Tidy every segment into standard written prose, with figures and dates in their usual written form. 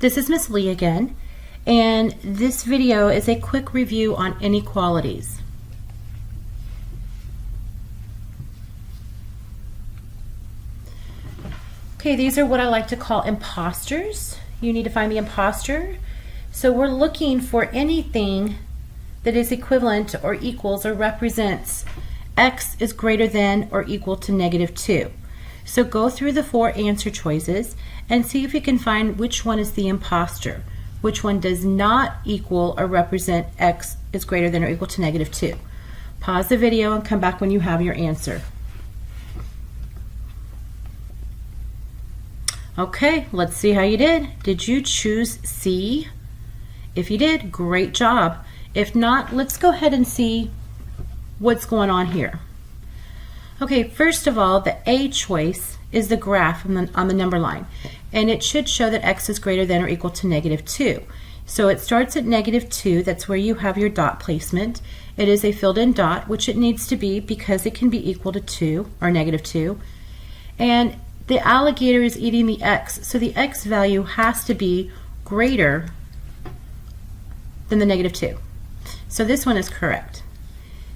This is Miss Lee again, and this video is a quick review on inequalities. Okay, these are what I like to call imposters. You need to find the imposter. So we're looking for anything that is equivalent or equals or represents x is greater than or equal to -2. So go through the 4 answer choices and see if you can find which one is the imposter, which one does not equal or represent x is greater than or equal to -2. Pause the video and come back when you have your answer. Okay, let's see how you did. Did you choose C? If you did, great job. If not, let's go ahead and see what's going on here. Okay, first of all, the A choice is the graph on the number line, and it should show that x is greater than or equal to -2. So it starts at -2, that's where you have your dot placement. It is a filled in dot, which it needs to be because it can be equal to 2 or -2. And the alligator is eating the x, so the x value has to be greater than the -2. So this one is correct.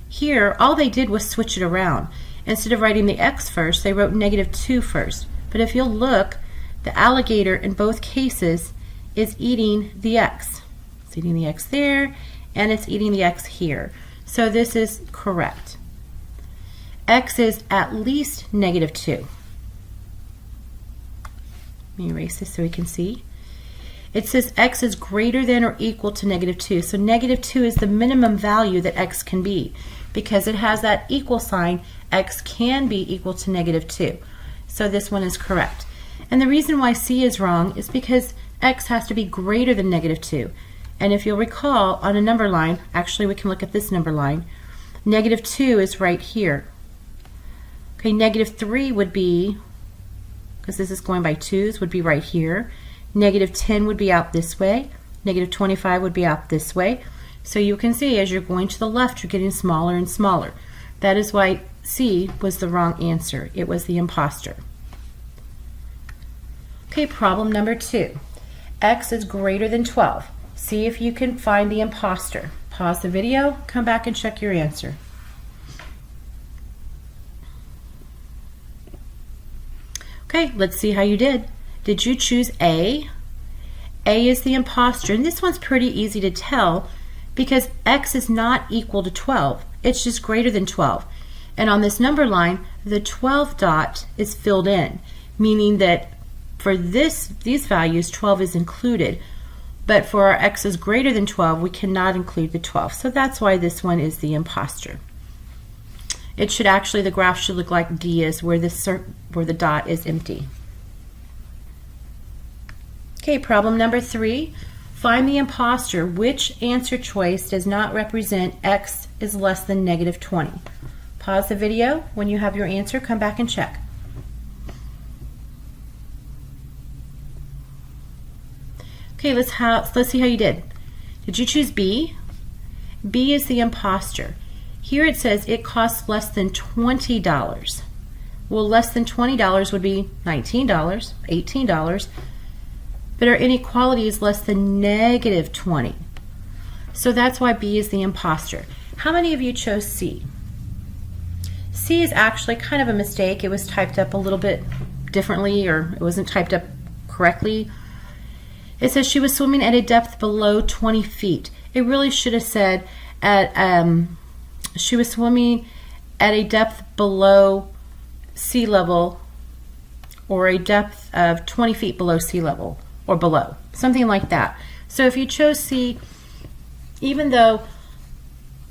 Here, all they did was switch it around. Instead of writing the x first, they wrote -2 first. But if you'll look, the alligator in both cases is eating the x. It's eating the x there, and it's eating the x here. So this is correct. X is at least -2. Let me erase this so we can see. It says x is greater than or equal to -2. So -2 is the minimum value that x can be. Because it has that equal sign, x can be equal to -2. So this one is correct. And the reason why C is wrong is because x has to be greater than -2. And if you'll recall, on a number line, actually we can look at this number line, -2 is right here. Okay, -3 would be, because this is going by 2's, would be right here. -10 would be out this way. -25 would be out this way. So you can see as you're going to the left, you're getting smaller and smaller. That is why C was the wrong answer. It was the imposter. Okay, problem number 2. X is greater than 12. See if you can find the imposter. Pause the video, come back and check your answer. Okay, let's see how you did. Did you choose A? A is the imposter, and this one's pretty easy to tell because x is not equal to 12. It's just greater than 12. And on this number line, the 12 dot is filled in, meaning that for these values, 12 is included. But for our x is greater than 12, we cannot include the 12. So that's why this one is the imposter. It should actually, the graph should look like D is, where the dot is empty. Okay, problem number 3. Find the imposter. Which answer choice does not represent x is less than -20? Pause the video. When you have your answer, come back and check. Okay, let's see how you did. Did you choose B? B is the imposter. Here it says it costs less than $20. Well, less than $20 would be $19, $18. But our inequality is less than -20. So that's why B is the imposter. How many of you chose C? C is actually kind of a mistake. It was typed up a little bit differently, or it wasn't typed up correctly. It says she was swimming at a depth below 20 feet. It really should have said she was swimming at a depth below sea level, or a depth of 20 feet below sea level, or below, something like that. So if you chose C, even though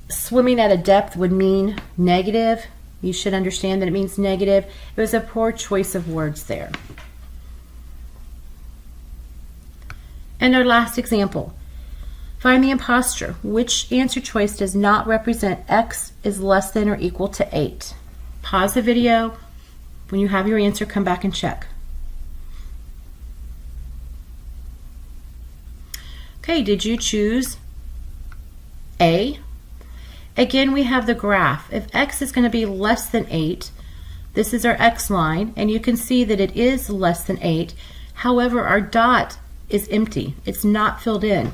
swimming at a depth would mean negative, you should understand that it means negative. It was a poor choice of words there. And our last example. Find the imposter. Which answer choice does not represent x is less than or equal to 8? Pause the video. When you have your answer, come back and check. Okay, did you choose A? Again, we have the graph. If x is going to be less than 8, this is our x line, and you can see that it is less than 8. However, our dot is empty. It's not filled in.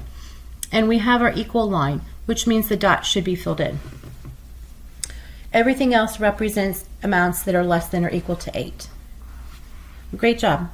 And we have our equal line, which means the dot should be filled in. Everything else represents amounts that are less than or equal to 8. Great job.